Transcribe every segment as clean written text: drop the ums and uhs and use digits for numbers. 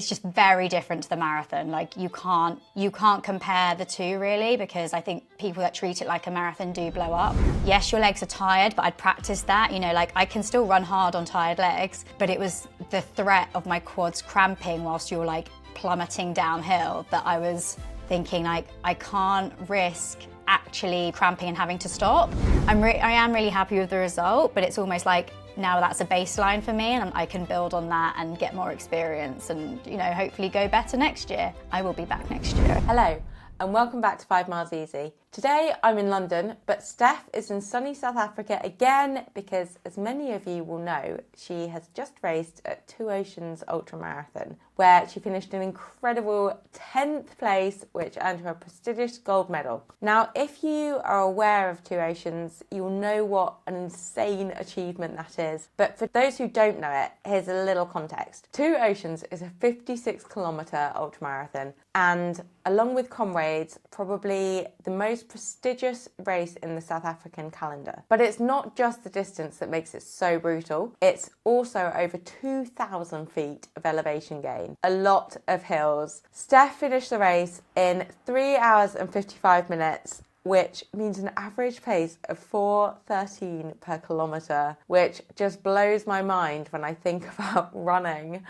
it's just very different to the marathon. Like you can't compare the two really, because I think people that treat it like a marathon do blow up. Yes, your legs are tired, but I'd practiced that, you know, like I can still run hard on tired legs, but it was the threat of my quads cramping whilst you're like plummeting downhill that I was thinking like, I can't risk actually cramping and having to stop. I am really happy with the result, but it's almost like now that's a baseline for me and I can build on that and get more experience and, you know, hopefully go better next year. I will be back next year. Hello and welcome back to 5 Miles Easy. Today I'm in London, but Steph is in sunny South Africa again because, as many of you will know, she has just raced at Two Oceans Ultramarathon, where she finished an incredible 10th place, which earned her a prestigious gold medal. Now, if you are aware of Two Oceans, you'll know what an insane achievement that is. But for those who don't know it, here's a little context. Two Oceans is a 56-kilometre ultramarathon, and along with Comrades, probably the most prestigious race in the South African calendar. But it's not just the distance that makes it so brutal, it's also over 2,000 feet of elevation gain, a lot of hills. Steph finished the race in 3 hours and 55 minutes, which means an average pace of 4:13 per kilometre, which just blows my mind when I think about running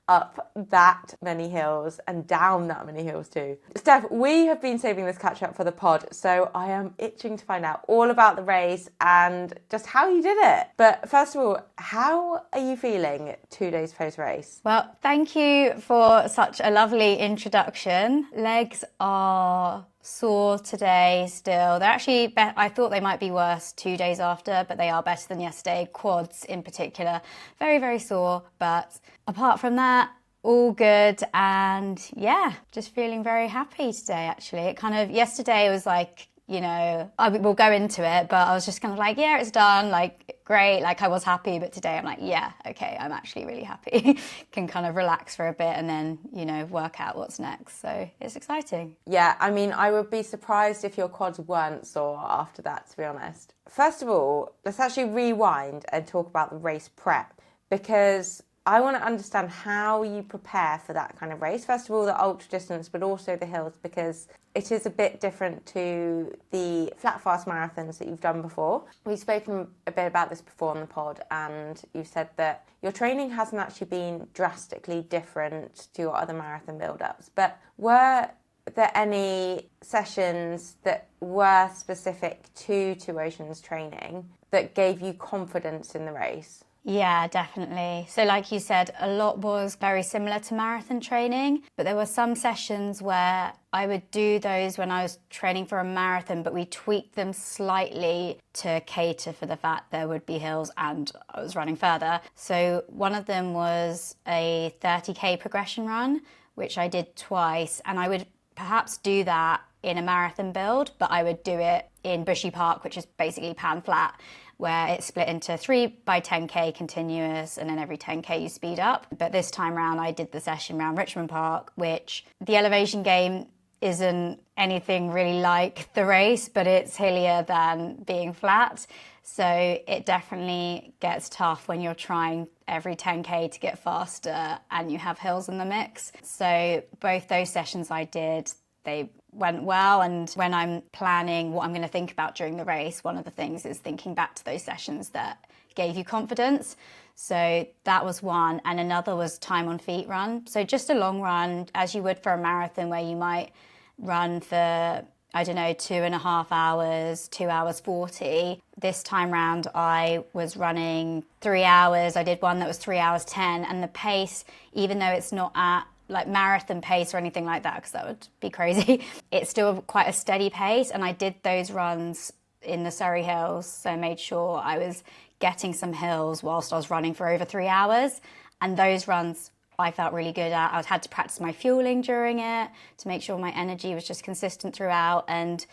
up that many hills and down that many hills too. Steph, we have been saving this catch up for the pod, so I am itching to find out all about the race and just how you did it. But first of all, how are you feeling 2 days post-race? Well, thank you for such a lovely introduction. Legs are sore today still. They're actually, I thought they might be worse 2 days after, but they are better than yesterday. Quads in particular, very, very sore. But apart from that, all good. And yeah, just feeling very happy today, actually. It kind of, yesterday was like, you know, we'll go into it, but I was just kind of like, yeah, it's done, like, great, like I was happy, but today I'm like, yeah, okay, I'm actually really happy. Can kind of relax for a bit and then, you know, work out what's next. So it's exciting. Yeah, I mean, I would be surprised if your quads weren't sore after that, to be honest. First of all, let's actually rewind and talk about the race prep, because I want to understand how you prepare for that kind of race. First of all, the ultra distance, but also the hills, because it is a bit different to the flat fast marathons that you've done before. We've spoken a bit about this before on the pod, and you've said that your training hasn't actually been drastically different to your other marathon build-ups. But were there any sessions that were specific to Two Oceans training that gave you confidence in the race? Yeah, definitely. So like you said, a lot was very similar to marathon training, but there were some sessions where I would do those when I was training for a marathon, but we tweaked them slightly to cater for the fact there would be hills and I was running further. So one of them was a 30k progression run, which I did twice, and I would perhaps do that in a marathon build, but I would do it in Bushy Park, which is basically pan flat, where it's split into 3 by 10k continuous, and then every 10k you speed up. But this time round I did the session around Richmond Park, which the elevation gain isn't anything really like the race, but it's hillier than being flat. So it definitely gets tough when you're trying every 10k to get faster and you have hills in the mix. So both those sessions I did, they went well, and when I'm planning what I'm going to think about during the race, one of the things is thinking back to those sessions that gave you confidence. So that was one, and another was time on feet run. So just a long run, as you would for a marathon, where you might run for, I don't know, 2.5 hours, 2 hours 40. This time round I was running 3 hours. I did one that was 3 hours 10, and the pace, even though it's not at like marathon pace or anything like that, because that would be crazy, it's still quite a steady pace. And I did those runs in the Surrey Hills, so I made sure I was getting some hills whilst I was running for over 3 hours. And those runs I felt really good at. I had to practice my fueling during it to make sure my energy was just consistent throughout, and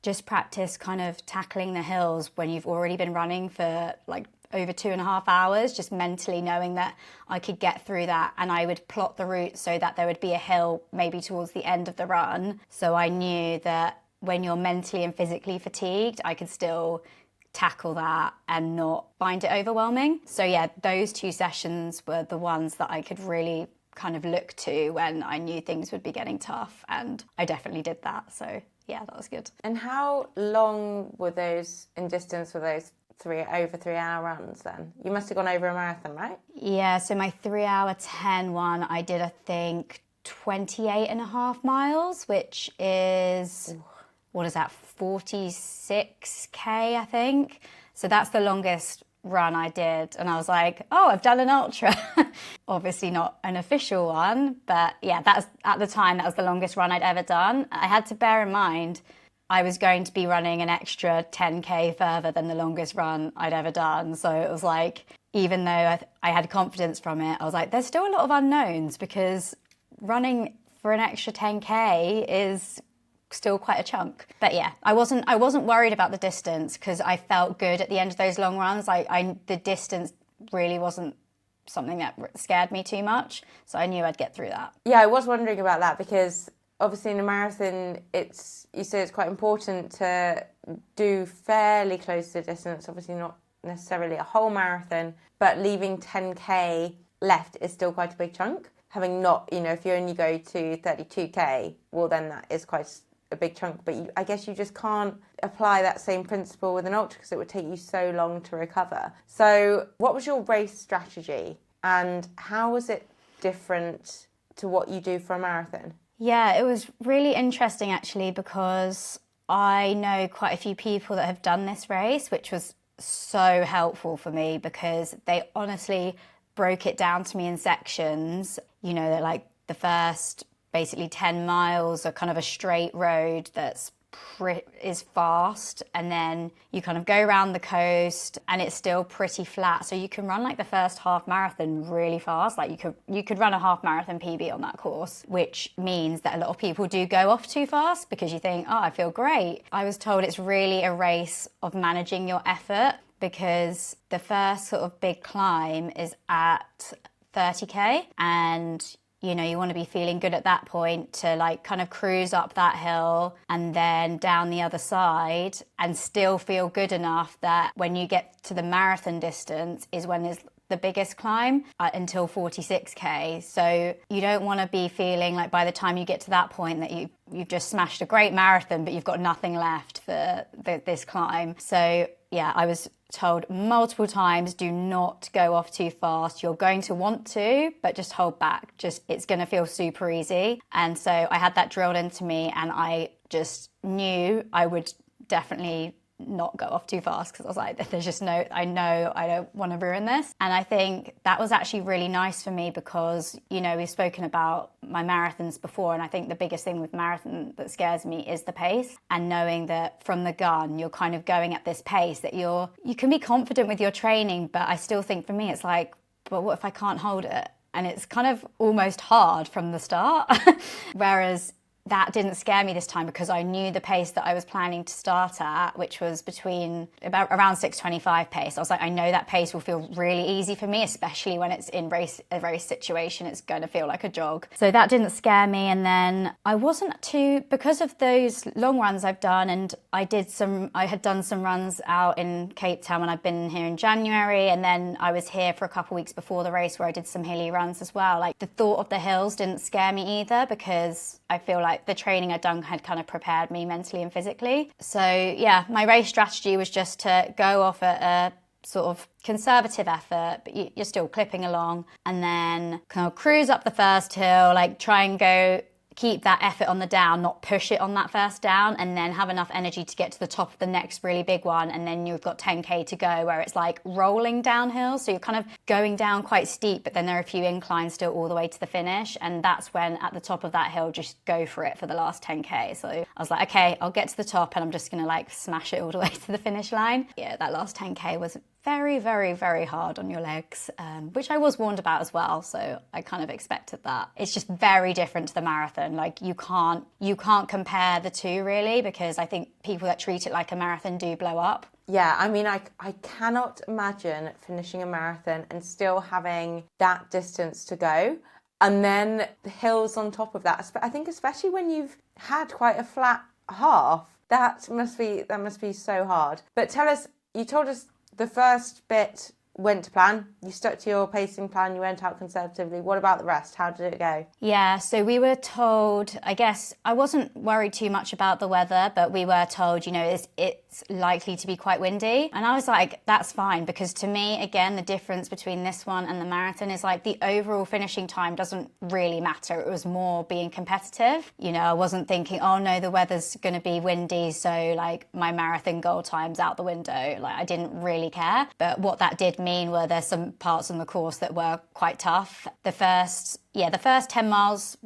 just practice kind of tackling the hills when you've already been running for like over 2.5 hours, just mentally knowing that I could get through that. And I would plot the route so that there would be a hill maybe towards the end of the run. So I knew that when you're mentally and physically fatigued, I could still tackle that and not find it overwhelming. So yeah, those two sessions were the ones that I could really kind of look to when I knew things would be getting tough, and I definitely did that. So yeah, that was good. And how long were those in distance, were those over 3 hour runs then? You must have gone over a marathon, right? Yeah, so my 3 hour 10 one, I did, I think, 28.5 miles, which is, what is that, 46k, I think. So that's the longest run I did, and I was like, oh, I've done an ultra. Obviously not an official one, but yeah, that was, at the time, that was the longest run I'd ever done. I had to bear in mind I was going to be running an extra 10k further than the longest run I'd ever done. So it was like, even though I had confidence from it, I was like, there's still a lot of unknowns, because running for an extra 10k is still quite a chunk. But yeah, I wasn't worried about the distance, because I felt good at the end of those long runs. The distance really wasn't something that scared me too much, so I knew I'd get through that. Yeah, I was wondering about that, because obviously in a marathon, you say it's quite important to do fairly close to the distance, obviously not necessarily a whole marathon, but leaving 10k left is still quite a big chunk. Having not, if you only go to 32k, well then that is quite a big chunk, but I guess you just can't apply that same principle with an ultra, because it would take you so long to recover. So what was your race strategy, and how was it different to what you do for a marathon? Yeah, it was really interesting actually, because I know quite a few people that have done this race, which was so helpful for me, because they honestly broke it down to me in sections. They're like, the first basically 10 miles are kind of a straight road is fast, and then you kind of go around the coast and it's still pretty flat, so you can run like the first half marathon really fast. Like you could run a half marathon PB on that course, which means that a lot of people do go off too fast, because you think, oh, I feel great. I was told it's really a race of managing your effort, because the first sort of big climb is at 30k, and you want to be feeling good at that point to like kind of cruise up that hill and then down the other side, and still feel good enough that when you get to the marathon distance is when is the biggest climb, until 46k. So you don't want to be feeling like by the time you get to that point that you've just smashed a great marathon, but you've got nothing left for this climb. So yeah, I was told multiple times, do not go off too fast. You're going to want to, but just hold back. It's going to feel super easy. And so I had that drilled into me, and I just knew I would definitely not go off too fast, because I was like, there's just I know I don't want to ruin this. And I think that was actually really nice for me, because we've spoken about my marathons before, and I think the biggest thing with marathon that scares me is the pace, and knowing that from the gun you're kind of going at this pace that you can be confident with your training, but I still think for me it's like, but what if I can't hold it? And it's kind of almost hard from the start. Whereas that didn't scare me this time, because I knew the pace that I was planning to start at, which was around 6:25 pace. I was like, I know that pace will feel really easy for me, especially when it's in a race situation. It's going to feel like a jog. So that didn't scare me. And then I wasn't too, because of those long runs I've done, and I had done some runs out in Cape Town when I've been here in January, and then I was here for a couple of weeks before the race where I did some hilly runs as well. Like, the thought of the hills didn't scare me either, because I feel like the training I'd done had kind of prepared me mentally and physically. So yeah, my race strategy was just to go off at a sort of conservative effort, but you're still clipping along, and then kind of cruise up the first hill, like try and keep that effort on the down, not push it on that first down, and then have enough energy to get to the top of the next really big one. And then you've got 10k to go, where it's like rolling downhill. So you're kind of going down quite steep, but then there are a few inclines still all the way to the finish. And that's when at the top of that hill, just go for it for the last 10k. So I was like, okay, I'll get to the top and I'm just gonna like smash it all the way to the finish line. Yeah, that last 10k was very, very, very hard on your legs, which I was warned about as well. So I kind of expected that. It's just very different to the marathon. Like you can't compare the two really, because I think people that treat it like a marathon do blow up. Yeah, I mean, I cannot imagine finishing a marathon and still having that distance to go. And then the hills on top of that. I think especially when you've had quite a flat half, that must be so hard. But tell us, you told us the first bit went to plan. You stuck to your pacing plan. You went out conservatively. What about the rest? How did it go? Yeah, so we were told, I guess I wasn't worried too much about the weather, but we were told, it's likely to be quite windy. And I was like, that's fine, because to me, again, the difference between this one and the marathon is like the overall finishing time doesn't really matter. It was more being competitive. I wasn't thinking, oh no, the weather's going to be windy, so like my marathon goal time's out the window. Like I didn't really care. But what that did mean were there's some parts on the course that were quite tough. The first 10 miles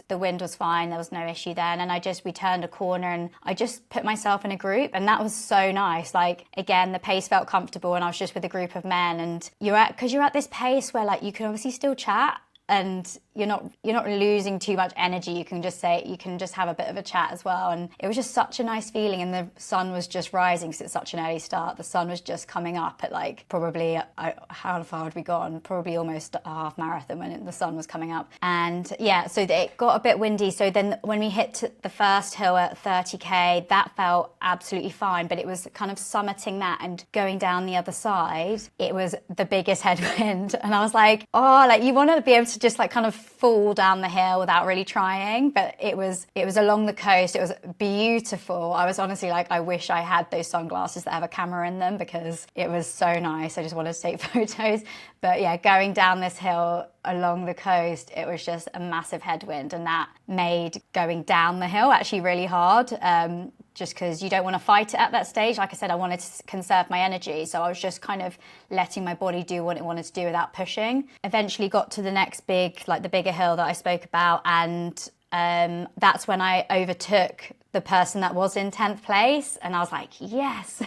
the wind was fine. There was no issue then. And we turned a corner and I just put myself in a group, and that was so nice. Like, again, the pace felt comfortable and I was just with a group of men, and you're at this pace where like you can obviously still chat, and you're not losing too much energy. You can just have a bit of a chat as well. And it was just such a nice feeling. And the sun was just rising, because it's such an early start. The sun was just coming up at like probably, how far had we gone? Probably almost a half marathon when the sun was coming up. And yeah, so it got a bit windy. So then when we hit the first hill at 30k, that felt absolutely fine. But it was kind of summiting that and going down the other side, it was the biggest headwind. And I was like, oh, like you want to be able to just like kind of fall down the hill without really trying. But it was along the coast. It was beautiful. I was honestly like, I wish I had those sunglasses that have a camera in them, because it was so nice. I just wanted to take photos. But yeah, going down this hill along the coast, it was just a massive headwind, and that made going down the hill actually really hard. Just because you don't want to fight it at that stage. Like I said, I wanted to conserve my energy. So I was just kind of letting my body do what it wanted to do without pushing. Eventually got to the next the bigger hill that I spoke about. And that's when I overtook the person that was in 10th place. And I was like, yes,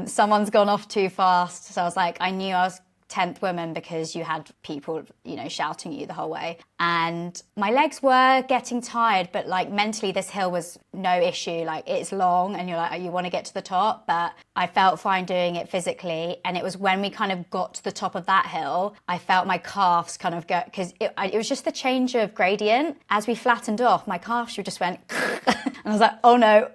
someone's gone off too fast. So I was like, I knew I was 10th woman because you had people, shouting at you the whole way. And my legs were getting tired, but like mentally this hill was no issue. Like it's long and you're like, you want to get to the top, but I felt fine doing it physically. And it was when we kind of got to the top of that hill, I felt my calves kind of go, because it was just the change of gradient. As we flattened off, my calves just went, and I was like, oh no,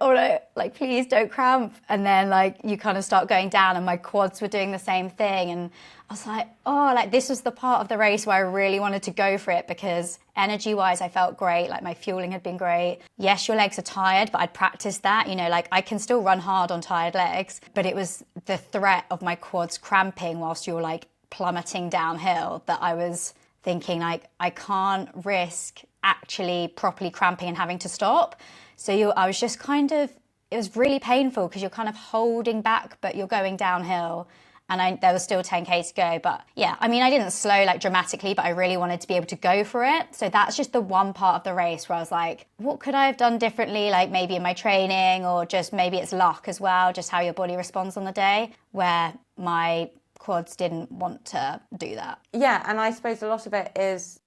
like please don't cramp. And then like you kind of start going down, and my quads were doing the same thing. And I was like, oh, like this was the part of the race where I really wanted to go for it, because energy-wise, I felt great. Like my fueling had been great. Yes, your legs are tired, but I'd practiced that. Like I can still run hard on tired legs, but it was the threat of my quads cramping whilst you're like plummeting downhill that I was thinking like, I can't risk actually properly cramping and having to stop. So I was just it was really painful, because you're kind of holding back, but you're going downhill. And there was still 10k to go. But yeah, I mean, I didn't slow like dramatically, but I really wanted to be able to go for it. So that's just the one part of the race where I was like, what could I have done differently? Like maybe in my training, or just maybe it's luck as well, just how your body responds on the day, where my quads didn't want to do that. Yeah, and I suppose a lot of it is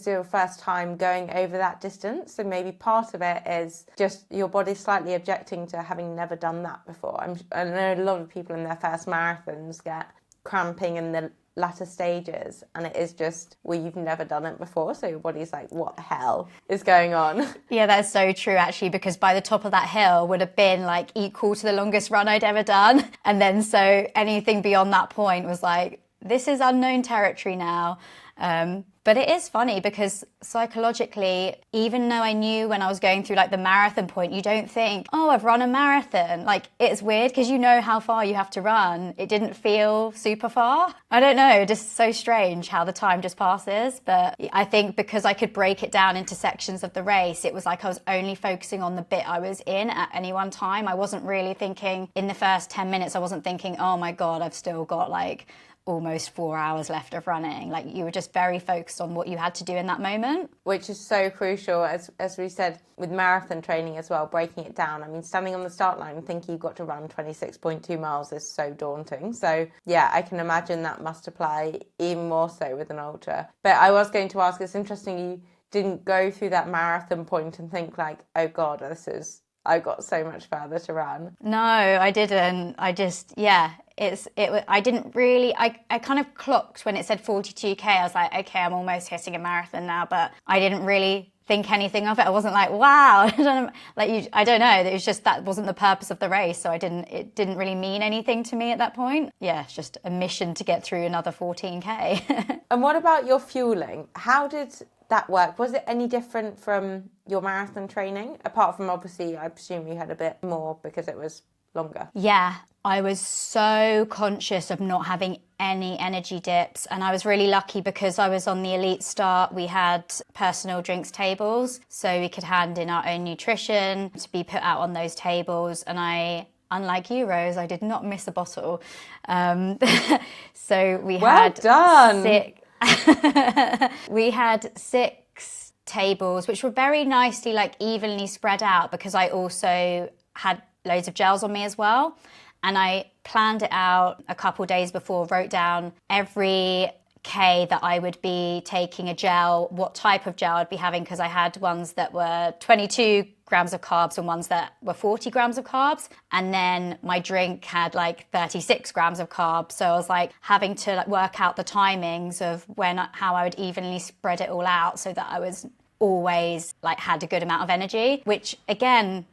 your first time going over that distance. So maybe part of it is just your body slightly objecting to having never done that before. I know a lot of people in their first marathons get cramping in the latter stages, and it is just, well, you've never done it before, so your body's like, what the hell is going on? Yeah, that's so true actually, because by the top of that hill would have been like equal to the longest run I'd ever done. And then so anything beyond that point was like, this is unknown territory now. But it is funny, because psychologically, even though I knew when I was going through like the marathon point, you don't think, oh, I've run a marathon. Like it's weird, because you know how far you have to run. It didn't feel super far. I don't know, just so strange how the time just passes. But I think because I could break it down into sections of the race, it was like I was only focusing on the bit I was in at any one time. I wasn't really thinking in the first 10 minutes, I wasn't thinking, oh my God, I've still got like almost 4 hours left of running. Like you were just very focused on what you had to do in that moment. Which is so crucial, as we said, with marathon training as well, breaking it down. I mean, standing on the start line and thinking you've got to run 26.2 miles is so daunting. So yeah, I can imagine that must apply even more so with an ultra. But I was going to ask, it's interesting you didn't go through that marathon point and think like, oh God, this is I got so much further to run. No, I didn't. I just, yeah, I didn't really, I kind of clocked when it said 42K. I was like, okay, I'm almost hitting a marathon now, but I didn't really think anything of it. I wasn't like, wow, I don't know. It was just, that wasn't the purpose of the race. So it didn't really mean anything to me at that point. Yeah, it's just a mission to get through another 14K. And what about your fueling? How did that work? Was it any different from your marathon training? Apart from, obviously, I presume you had a bit more because it was longer. Yeah, I was so conscious of not having any energy dips, and I was really lucky because I was on the elite start. We had personal drinks tables, so we could hand in our own nutrition to be put out on those tables. And I, unlike you, Rose, I did not miss a bottle. So we had we had 6 tables, which were very nicely evenly spread out because I also had loads of gels on me as well. And I planned it out a couple days before, wrote down every K that I would be taking a gel, what type of gel I'd be having, because I had ones that were 22 grams of carbs and ones that were 40 grams of carbs. And then my drink had 36 grams of carbs. So I was having to work out the timings of how I would evenly spread it all out so that I was always had a good amount of energy, which again,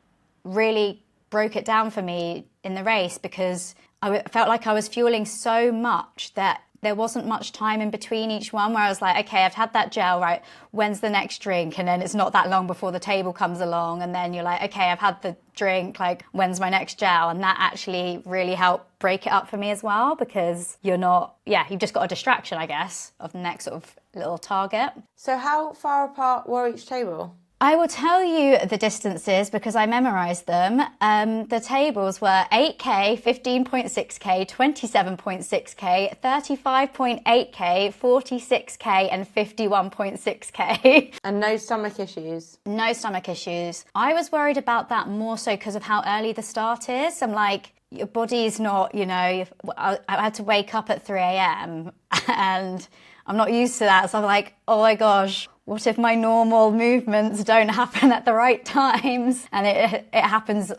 really broke it down for me in the race because I felt like I was fueling so much that there wasn't much time in between each one where I was like, okay, I've had that gel, right? When's the next drink? And then it's not that long before the table comes along. And then you're like, okay, I've had the drink, when's my next gel? And that actually really helped break it up for me as well because you've just got a distraction, I guess, of the next sort of little target. So how far apart were each table? I will tell you the distances because I memorised them. The tables were 8K, 15.6K, 27.6K, 35.8K, 46K and 51.6K. And no stomach issues? No stomach issues. I was worried about that more so because of how early the start is. I'm like, your body's not, I had to wake up at 3 a.m. and I'm not used to that. So I'm like, oh my gosh, what if my normal movements don't happen at the right times? And it happens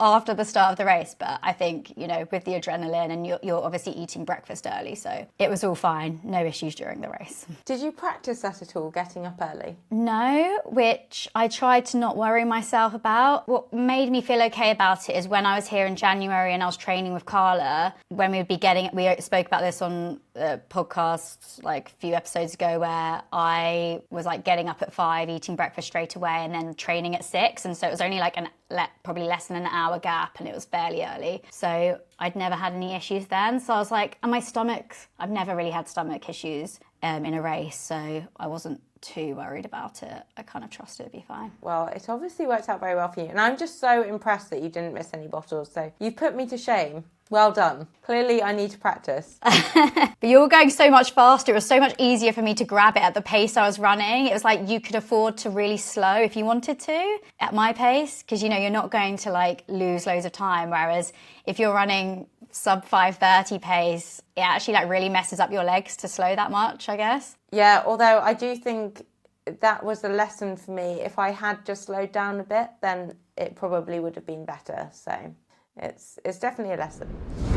after the start of the race. But I think, with the adrenaline and you're obviously eating breakfast early. So it was all fine. No issues during the race. Did you practice that at all, getting up early? No, which I tried to not worry myself about. What made me feel okay about it is when I was here in January and I was training with Carla, when we spoke about this on podcasts a few episodes ago where I was getting up at 5, eating breakfast straight away and then training at 6. And so it was only probably less than an hour gap and it was fairly early. So I'd never had any issues then. So I was and my stomach, I've never really had stomach issues in a race. So I wasn't too worried about it. I kind of trusted it'd be fine. Well, it obviously worked out very well for you. And I'm just so impressed that you didn't miss any bottles. So you've put me to shame. Well done. Clearly, I need to practice. But you were going so much faster. It was so much easier for me to grab it at the pace I was running. It was you could afford to really slow if you wanted to at my pace because, you're not going to lose loads of time. Whereas if you're running sub 5:30 pace, it actually really messes up your legs to slow that much, I guess. Yeah, although I do think that was a lesson for me. If I had just slowed down a bit, then it probably would have been better. So it's definitely a lesson.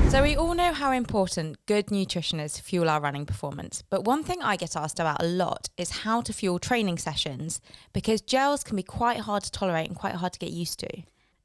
So we all know how important good nutrition is to fuel our running performance. But one thing I get asked about a lot is how to fuel training sessions because gels can be quite hard to tolerate and quite hard to get used to.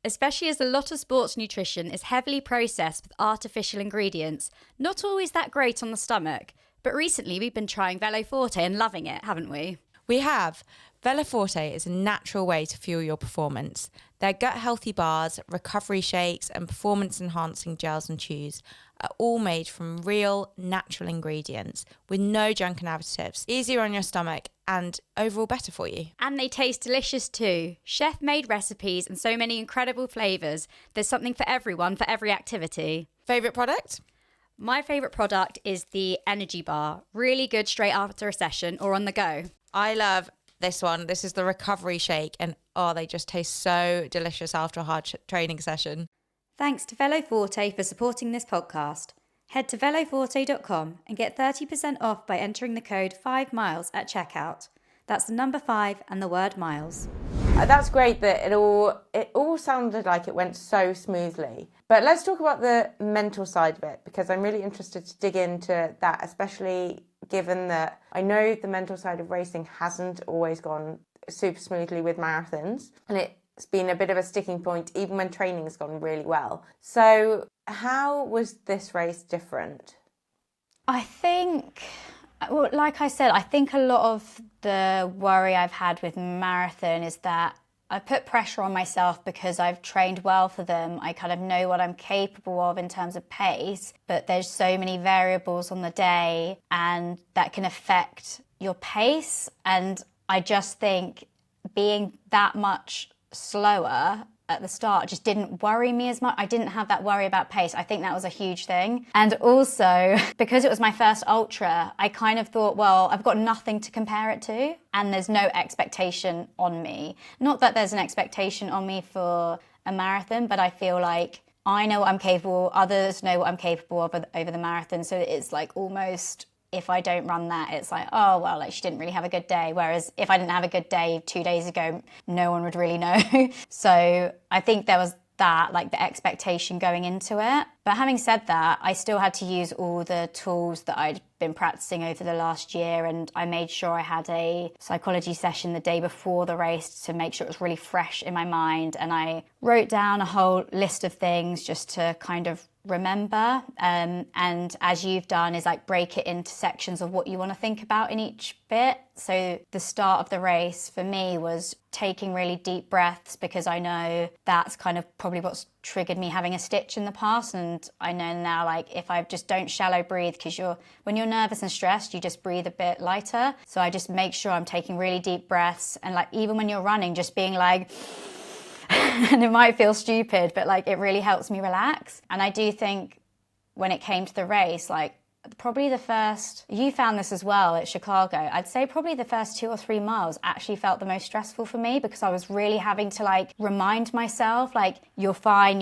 Especially as a lot of sports nutrition is heavily processed with artificial ingredients, not always that great on the stomach. But recently we've been trying Velo Forte and loving it, haven't we? We have. Velo Forte is a natural way to fuel your performance. Their gut healthy bars, recovery shakes and performance enhancing gels and chews are all made from real natural ingredients with no junk and additives, easier on your stomach and overall better for you. And they taste delicious too. Chef made recipes and so many incredible flavours. There's something for everyone for every activity. Favourite product? My favourite product is the energy bar. Really good straight after a session or on the go. I love this one. This is the recovery shake and they just taste so delicious after a hard training session. Thanks to Velo Forte for supporting this podcast. Head to veloforte.com and get 30% off by entering the code 5miles at checkout. That's the number 5 and the word miles. That's great that it all sounded like it went so smoothly. But let's talk about the mental side of it, because I'm really interested to dig into that, especially given that I know the mental side of racing hasn't always gone super smoothly with marathons, and it's been a bit of a sticking point even when training's gone really well. So how was this race different? I think, well, like I said, I think a lot of the worry I've had with marathon is that I put pressure on myself because I've trained well for them. I kind of know what I'm capable of in terms of pace, but there's so many variables on the day and that can affect your pace. And I just think being that much slower at the start just didn't worry me as much. I didn't have that worry about pace. I think that was a huge thing. And also, because it was my first ultra, I kind of thought, well, I've got nothing to compare it to, and there's no expectation on me. Not that there's an expectation on me for a marathon, but I feel like I know what I'm capable, others know what I'm capable of over the marathon. So it's like almost, if I don't run that, it's like, oh, well, like she didn't really have a good day. Whereas if I didn't have a good day 2 days ago, no one would really know. So I think there was that, like the expectation going into it. But having said that, I still had to use all the tools that I'd been practicing over the last year, and I made sure I had a psychology session the day before the race to make sure it was really fresh in my mind, and I wrote down a whole list of things just to kind of remember, and as you've done is like break it into sections of what you want to think about in each bit. So the start of the race for me was taking really deep breaths, because I know that's kind of probably what's triggered me having a stitch in the past, and I know now, like, if I just don't shallow breathe, because when you're nervous and stressed, you just breathe a bit lighter. So I just make sure I'm taking really deep breaths, and like even when you're running, just being like and it might feel stupid, but like it really helps me relax. And I do think when it came to the race, like probably the first, you found this as well at Chicago, I'd say probably the first 2 or 3 miles actually felt the most stressful for me, because I was really having to like remind myself, like, you're fine,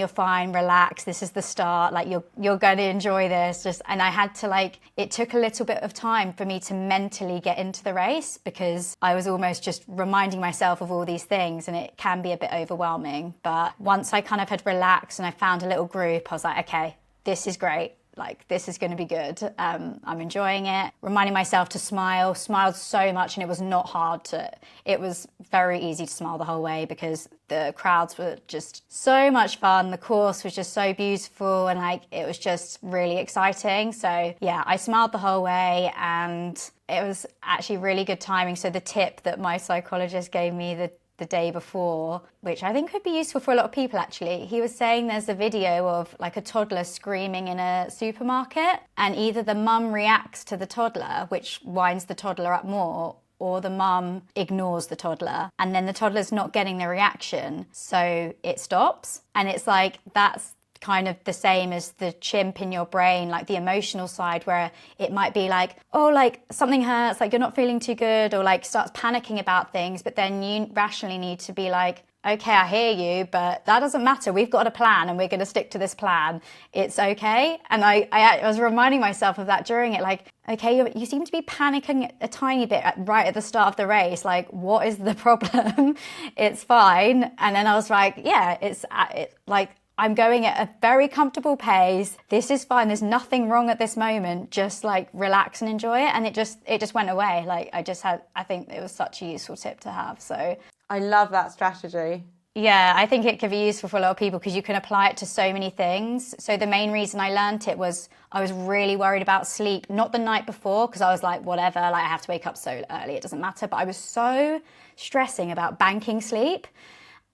relax, this is the start, like you're going to enjoy this. And I had to like, it took a little bit of time for me to mentally get into the race, because I was almost just reminding myself of all these things, and it can be a bit overwhelming. But once I kind of had relaxed and I found a little group, I was like, okay, this is great. Like, this is going to be good. I'm enjoying it. Reminding myself to smile. Smiled so much, and it was not hard to, it was very easy to smile the whole way, because the crowds were just so much fun. The course was just so beautiful, and like, it was just really exciting. So yeah, I smiled the whole way, and it was actually really good timing. So the tip that my psychologist gave me the day before, which I think could be useful for a lot of people actually. He was saying there's a video of like a toddler screaming in a supermarket, and either the mum reacts to the toddler, which winds the toddler up more, or the mum ignores the toddler, and then the toddler's not getting the reaction, so it stops. And it's like, that's kind of the same as the chimp in your brain, like the emotional side, where it might be like, oh, like something hurts, like you're not feeling too good, or like starts panicking about things. But then you rationally need to be like, okay, I hear you, but that doesn't matter. We've got a plan and we're going to stick to this plan. It's okay. And I was reminding myself of that during it, like, okay, you seem to be panicking a tiny bit right at the start of the race. Like, what is the problem? It's fine. And then I was like, yeah, it's like, I'm going at a very comfortable pace. This is fine. There's nothing wrong at this moment. Just like relax and enjoy it. And it just went away. Like I think it was such a useful tip to have. So I love that strategy. Yeah, I think it could be useful for a lot of people, because you can apply it to so many things. So the main reason I learned it was I was really worried about sleep, not the night before, because I was like, whatever, like I have to wake up so early, it doesn't matter. But I was so stressing about banking sleep.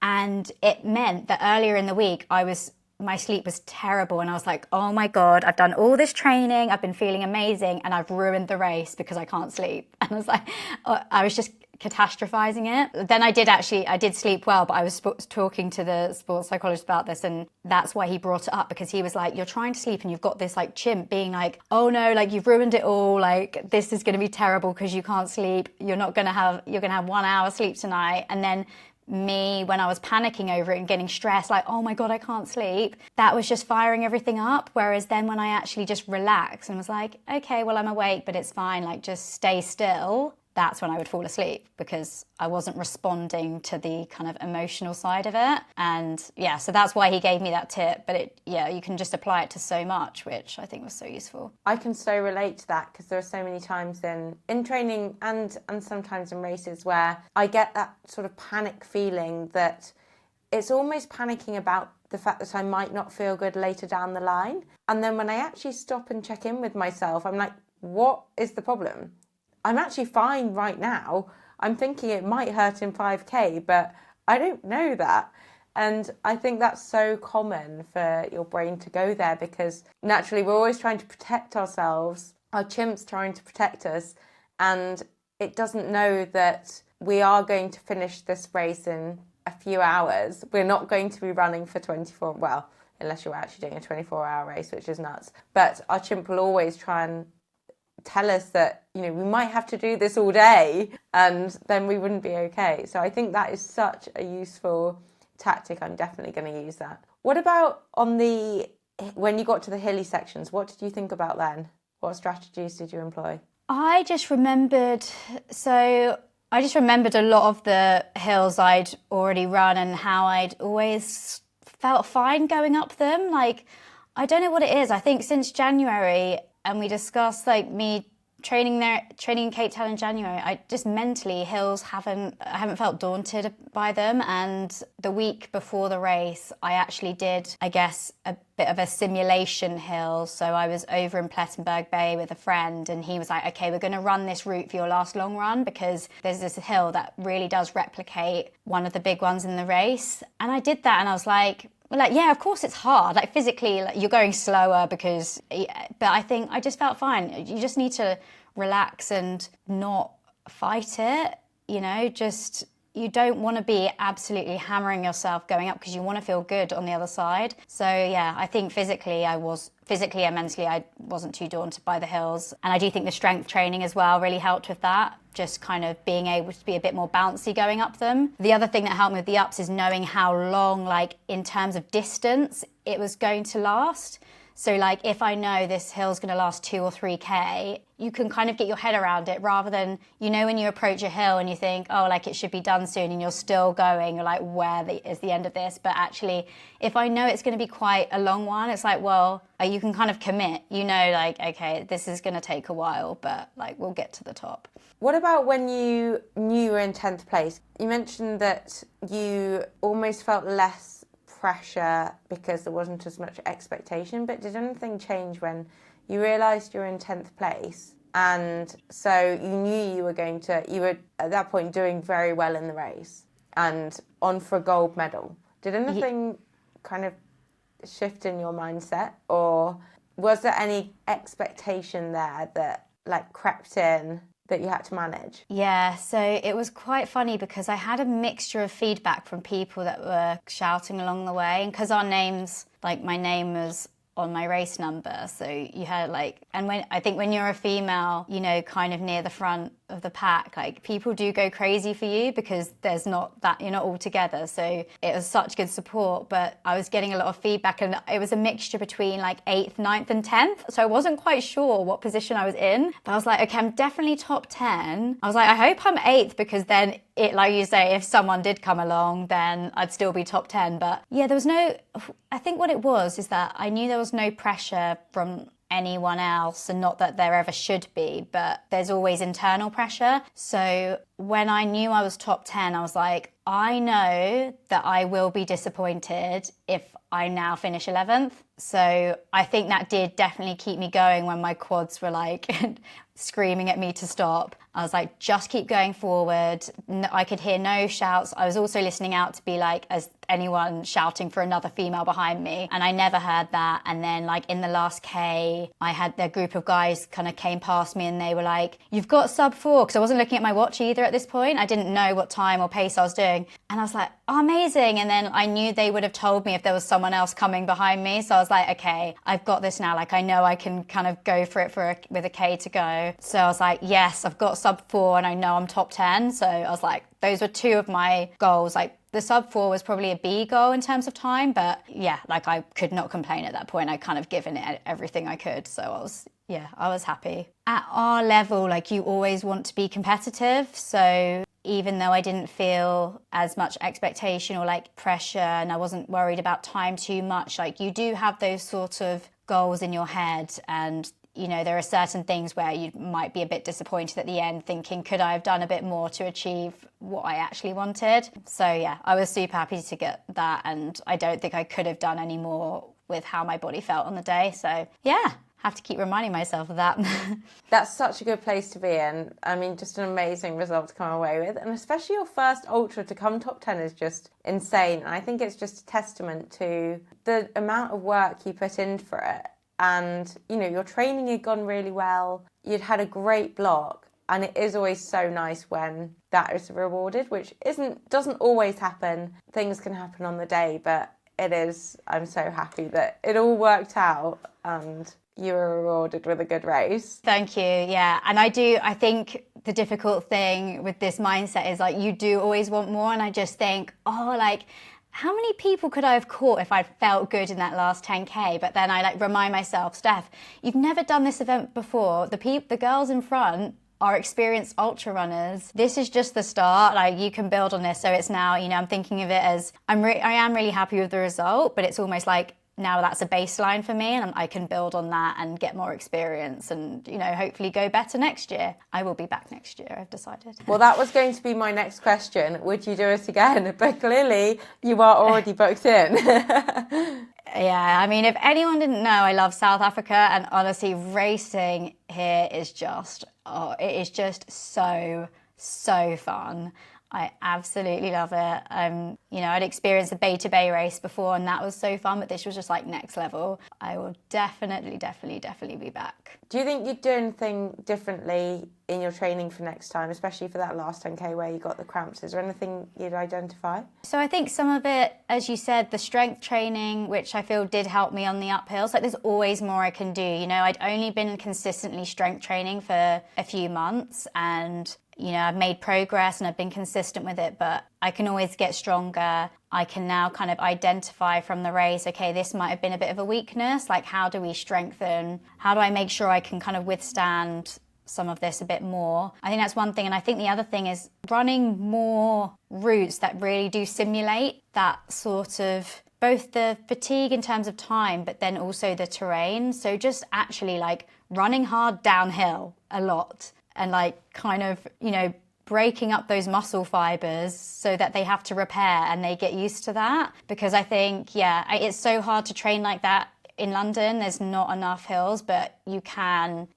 And it meant that earlier in the week, my sleep was terrible. And I was like, oh my God, I've done all this training. I've been feeling amazing. And I've ruined the race because I can't sleep. And I was like, I was just catastrophizing it. Then I did sleep well, but I was talking to the sports psychologist about this, and that's why he brought it up, because he was like, you're trying to sleep and you've got this like chimp being like, oh no, like you've ruined it all, like this is going to be terrible because you can't sleep, you're going to have 1 hour sleep tonight. And then me, when I was panicking over it and getting stressed, like, oh my God, I can't sleep, that was just firing everything up. Whereas then when I actually just relaxed and was like, okay, well, I'm awake, but it's fine, like just stay still, that's when I would fall asleep because I wasn't responding to the kind of emotional side of it. And yeah, so that's why he gave me that tip. But you can just apply it to so much, which I think was so useful. I can so relate to that because there are so many times in training and sometimes in races where I get that sort of panic feeling that it's almost panicking about the fact that I might not feel good later down the line. And then when I actually stop and check in with myself, I'm like, what is the problem? I'm actually fine right now. I'm thinking it might hurt in 5K, but I don't know that. And I think that's so common for your brain to go there because naturally we're always trying to protect ourselves. Our chimp's trying to protect us, and it doesn't know that we are going to finish this race in a few hours. We're not going to be running for 24, well, unless you're actually doing a 24-hour race, which is nuts. But our chimp will always try and tell us that, you know, we might have to do this all day and then we wouldn't be okay. So I think that is such a useful tactic. I'm definitely going to use that. What about when you got to the hilly sections, what did you think about then? What strategies did you employ? I just remembered a lot of the hills I'd already run and how I'd always felt fine going up them. Like, I don't know what it is. I think since January, and we discussed like me training in Cape Town in January, I just mentally hills I haven't felt daunted by them. And the week before the race, I actually did, I guess, a bit of a simulation hill. So I was over in Plettenberg Bay with a friend, and he was like, okay, we're going to run this route for your last long run because there's this hill that really does replicate one of the big ones in the race. And I did that, and I was like, yeah, of course it's hard. Like physically, like, you're going slower but I think I just felt fine. You just need to relax and not fight it, you know, you don't want to be absolutely hammering yourself going up because you want to feel good on the other side. So yeah, I think physically and mentally I wasn't too daunted by the hills. And I do think the strength training as well really helped with that, just kind of being able to be a bit more bouncy going up them. The other thing that helped me with the ups is knowing how long, like in terms of distance, it was going to last. So like if I know this hill's going to last 2 or 3K, you can kind of get your head around it rather than, you know, when you approach a hill and you think, oh, like it should be done soon, and you're still going, you're like, is the end of this? But actually, if I know it's going to be quite a long one, it's like, well, you can kind of commit, you know, like, okay, this is going to take a while, but like we'll get to the top. What about when you knew you were in 10th place? You mentioned that you almost felt less pressure because there wasn't as much expectation, but did anything change when you realised you were in 10th place and so you knew you were at that point doing very well in the race and on for a gold medal? Did anything kind of shift in your mindset, or was there any expectation there that like crept in that you had to manage? Yeah, so it was quite funny because I had a mixture of feedback from people that were shouting along the way, and because our names, like my name was on my race number, so you had like, and when you're a female, you know, kind of near the front of the pack, like people do go crazy for you because you're not all together. So it was such good support, but I was getting a lot of feedback, and it was a mixture between like 8th, 9th and 10th. So I wasn't quite sure what position I was in, but I was like, okay, I'm definitely top 10. I was like, I hope I'm 8th because then like you say, if someone did come along, then I'd still be top 10. But yeah, I think what it was is that I knew there was no pressure from anyone else, and not that there ever should be, but there's always internal pressure. So when I knew I was top 10, I was like, I know that I will be disappointed if I now finish 11th. So I think that did definitely keep me going when my quads were like screaming at me to stop. I was like, just keep going forward. I could hear no shouts. I was also listening out to be like, as anyone shouting for another female behind me, and I never heard that. And then like in the last K, I had the group of guys kind of came past me and they were like, you've got sub 4, because I wasn't looking at my watch either at this point. I didn't know what time or pace I was doing, and I was like, oh, amazing. And then I knew they would have told me if there was someone else coming behind me, so I was like, okay, I've got this now. Like I know I can kind of go for it with a K to go. So I was like, yes, I've got sub 4 and I know I'm top 10. So I was like, those were 2 of my goals, like The sub 4 was probably a B goal in terms of time, but yeah, like I could not complain at that point. I kind of given it everything I could, so I was happy. At our level, like you always want to be competitive, so even though I didn't feel as much expectation or like pressure and I wasn't worried about time too much, like you do have those sort of goals in your head, and you know, there are certain things where you might be a bit disappointed at the end thinking, could I have done a bit more to achieve what I actually wanted? So yeah, I was super happy to get that, and I don't think I could have done any more with how my body felt on the day. So yeah, have to keep reminding myself of that. That's such a good place to be in. I mean, just an amazing result to come away with. And especially your first ultra to come top 10 is just insane. And I think it's just a testament to the amount of work you put in for it. And, you know, your training had gone really well. You'd had a great block. And it is always so nice when that is rewarded, which doesn't always happen. Things can happen on the day, but it is. I'm so happy that it all worked out and you were rewarded with a good race. Thank you. Yeah. And I think the difficult thing with this mindset is like you do always want more. And I just think, like, how many people could I have caught if I'd felt good in that last 10K? But then I like remind myself, Steph, you've never done this event before. The girls in front are experienced ultra runners. This is just the start. Like you can build on this. So it's now, you know, I'm thinking of it as I am really happy with the result, but it's almost like now that's a baseline for me and I can build on that and get more experience and, you know, hopefully go better next year. I will be back next year, I've decided. Well, that was going to be my next question. Would you do it again? But clearly you are already booked in. Yeah, I mean, if anyone didn't know, I love South Africa, and honestly, racing here is just, it is just so fun. I absolutely love it. You know, I'd experienced the Beta Bay race before and that was so fun, but this was just like next level. I will definitely be back. Do you think you'd do anything differently in your training for next time, especially for that last 10K where you got the cramps? Is there anything you'd identify? So I think some of it, as you said, the strength training, which I feel did help me on the uphills. Like there's always more I can do. You know, I'd only been consistently strength training for a few months and you know, I've made progress and I've been consistent with it, but I can always get stronger. I can now kind of identify from the race, okay, this might have been a bit of a weakness. Like, how do we strengthen? How do I make sure I can kind of withstand some of this a bit more? I think that's one thing. And I think the other thing is running more routes that really do simulate that sort of both the fatigue in terms of time, but then also the terrain. So just actually like running hard downhill a lot. And like kind of, you know, breaking up those muscle fibers so that they have to repair and they get used to that. Because I think, yeah, it's so hard to train like that in London. There's not enough hills, but you can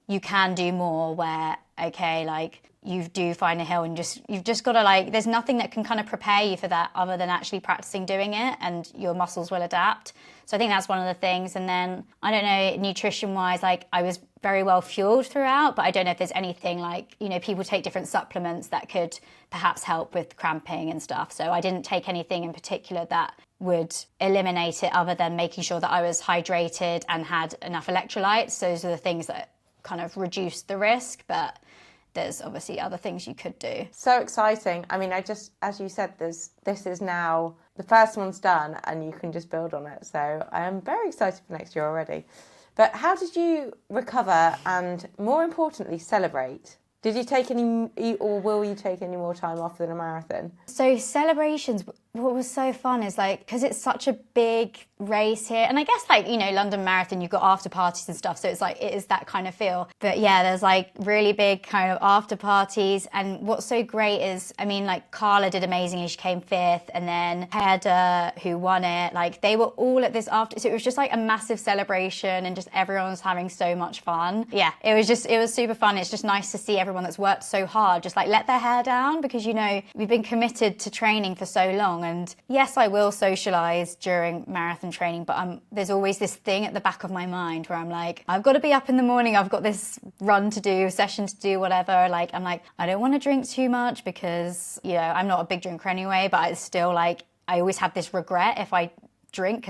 do more where, okay, like you do find a hill and you've just got to like, there's nothing that can kind of prepare you for that other than actually practicing doing it and your muscles will adapt. So I think that's one of the things. And then, I don't know, nutrition wise, like I was very well fueled throughout, but I don't know if there's anything like, you know, people take different supplements that could perhaps help with cramping and stuff. So I didn't take anything in particular that would eliminate it other than making sure that I was hydrated and had enough electrolytes. Those are the things that kind of reduced the risk, but there's obviously other things you could do. So exciting. I mean, as you said, this is now, the first one's done and you can just build on it. So I am very excited for next year already. But how did you recover and, more importantly, celebrate? Did you take any, or will you take any more time off than a marathon? So celebrations, what was so fun is like, because it's such a big race here, and I guess like, you know, London Marathon, you've got after parties and stuff, so it's like, it is that kind of feel. But yeah, there's like really big kind of after parties, and what's so great is, I mean, like Carla did amazingly, she came 5th, and then Hedda, who won it, like they were all at this after, so it was just like a massive celebration, and just everyone was having so much fun. Yeah, it was super fun. It's just nice to see everyone that's worked so hard just like let their hair down, because, you know, we've been committed to training for so long. And yes, I will socialise during marathon training, but there's always this thing at the back of my mind where I'm like, I've got to be up in the morning, I've got this run to do, session to do, whatever. Like, I'm like, I don't want to drink too much because, you know, I'm not a big drinker anyway, but it's still like, I always have this regret if I drink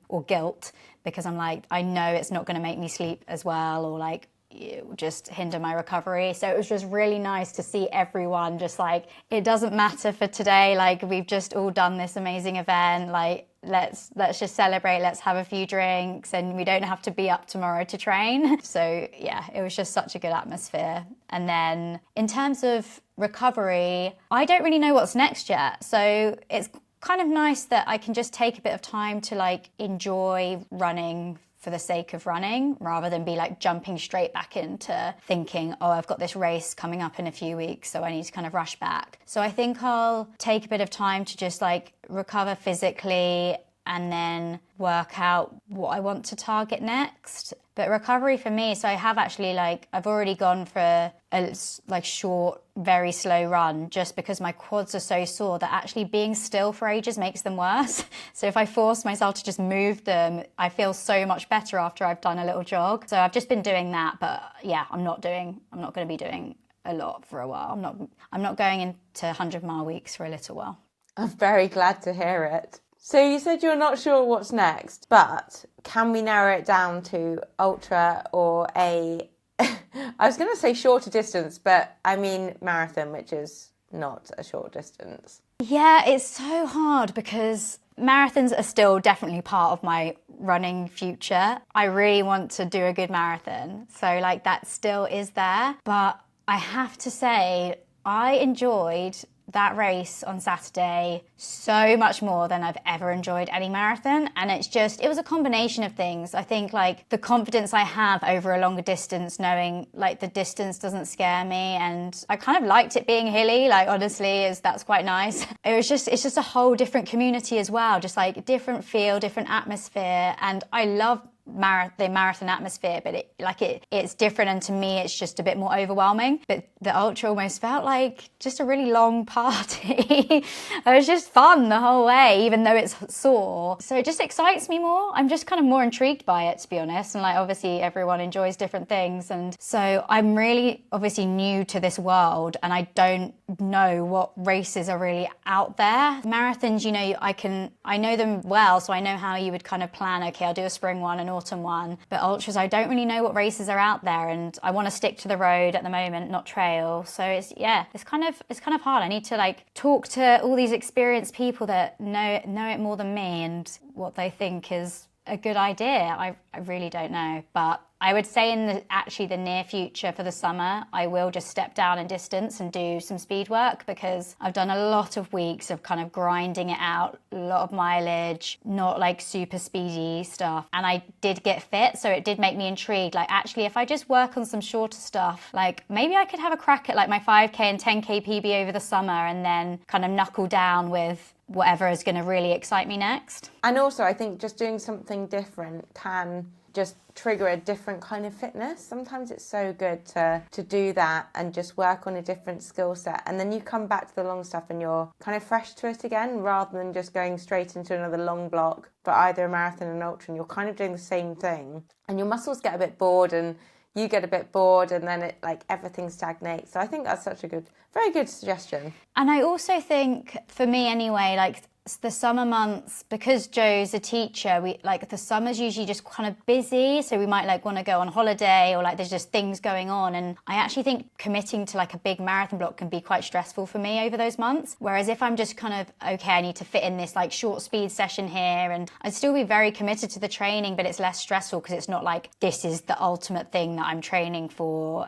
or guilt, because I'm like, I know it's not going to make me sleep as well, or like, it would just hinder my recovery. So it was just really nice to see everyone just like, it doesn't matter for today, like we've just all done this amazing event, like let's just celebrate, let's have a few drinks, and we don't have to be up tomorrow to train. So yeah, it was just such a good atmosphere. And then in terms of recovery, I don't really know what's next yet. So it's kind of nice that I can just take a bit of time to like enjoy running for the sake of running, rather than be like jumping straight back into thinking, oh, I've got this race coming up in a few weeks, so I need to kind of rush back. So I think I'll take a bit of time to just like recover physically and then work out what I want to target next. But recovery for me, so I have actually I've already gone for a short, very slow run, just because my quads are so sore that actually being still for ages makes them worse. So if I force myself to just move them, I feel so much better after I've done a little jog. So I've just been doing that, but yeah, I'm not going to be doing a lot for a while. I'm not going into 100-mile weeks for a little while. I'm very glad to hear it. So you said you're not sure what's next, but can we narrow it down to ultra or I was going to say shorter distance, but I mean marathon, which is not a short distance. Yeah, it's so hard because marathons are still definitely part of my running future. I really want to do a good marathon, so that still is there. But I have to say, I enjoyed that race on Saturday so much more than I've ever enjoyed any marathon. And it was a combination of things. I think the confidence I have over a longer distance, knowing the distance doesn't scare me, and I kind of liked it being hilly, honestly, that's quite nice. It's just a whole different community as well, just different feel, different atmosphere. And I love the marathon atmosphere, but it's different, and to me it's just a bit more overwhelming. But the ultra almost felt like just a really long party. It was just fun the whole way, even though it's sore. So it just excites me more. I'm just kind of more intrigued by it, to be honest. And obviously everyone enjoys different things, and so I'm really obviously new to this world, and I don't know what races are really out there. Marathons, I know them well, so I know how you would kind of plan, okay, I'll do a spring one, an autumn one. But ultras, I don't really know what races are out there, and I want to stick to the road at the moment, not trail. So it's kind of hard. I need to talk to all these experienced people that know it more than me, and what they think is a good idea. I really don't know, but I would say in the near future, for the summer, I will just step down in distance and do some speed work, because I've done a lot of weeks of kind of grinding it out, a lot of mileage, not super speedy stuff. And I did get fit, so it did make me intrigued. Actually, if I just work on some shorter stuff, maybe I could have a crack at my 5K and 10K PB over the summer, and then kind of knuckle down with whatever is going to really excite me next. And also, I think just doing something different can just trigger a different kind of fitness. Sometimes it's so good to do that and just work on a different skill set, and then you come back to the long stuff and you're kind of fresh to it again, rather than just going straight into another long block for either a marathon and an ultra, and you're kind of doing the same thing, and your muscles get a bit bored and you get a bit bored, and then it everything stagnates. So I think that's such a very good suggestion. And I also think, for me anyway, the summer months, because Joe's a teacher, we the summer's usually just kind of busy, so we might want to go on holiday, or there's just things going on. And I actually think committing to a big marathon block can be quite stressful for me over those months. Whereas if I'm just kind of, okay, I need to fit in this short speed session here, and I'd still be very committed to the training, but it's less stressful because it's not this is the ultimate thing that I'm training for.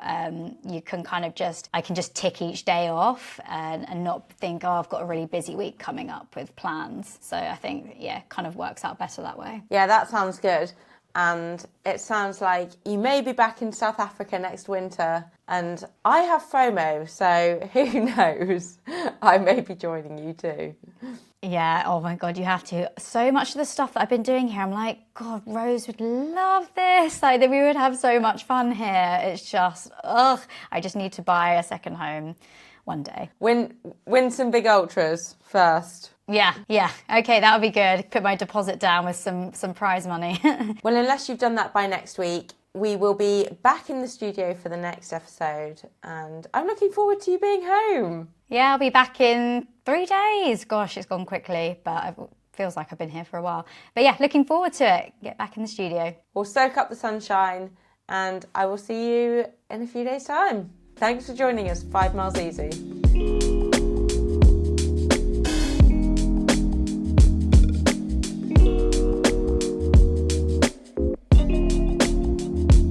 You can kind of I can just tick each day off and not think, oh, I've got a really busy week coming up with plans. So I think, kind of works out better that way. Yeah, that sounds good. And it sounds like you may be back in South Africa next winter, and I have FOMO, so who knows? I may be joining you too. Yeah, oh my God, you have to. So much of the stuff that I've been doing here, I'm like, God, Rose would love this. We would have so much fun here. It's just, I just need to buy a second home one day. Win some big ultras first. Yeah. Okay, that would be good. Put my deposit down with some prize money. Well, unless you've done that by next week, we will be back in the studio for the next episode, and I'm looking forward to you being home. Yeah, I'll be back in 3 days. Gosh, it's gone quickly, but it feels like I've been here for a while. But yeah, looking forward to it. Get back in the studio. We'll soak up the sunshine and I will see you in a few days' time. Thanks for joining us, 5 Miles Easy.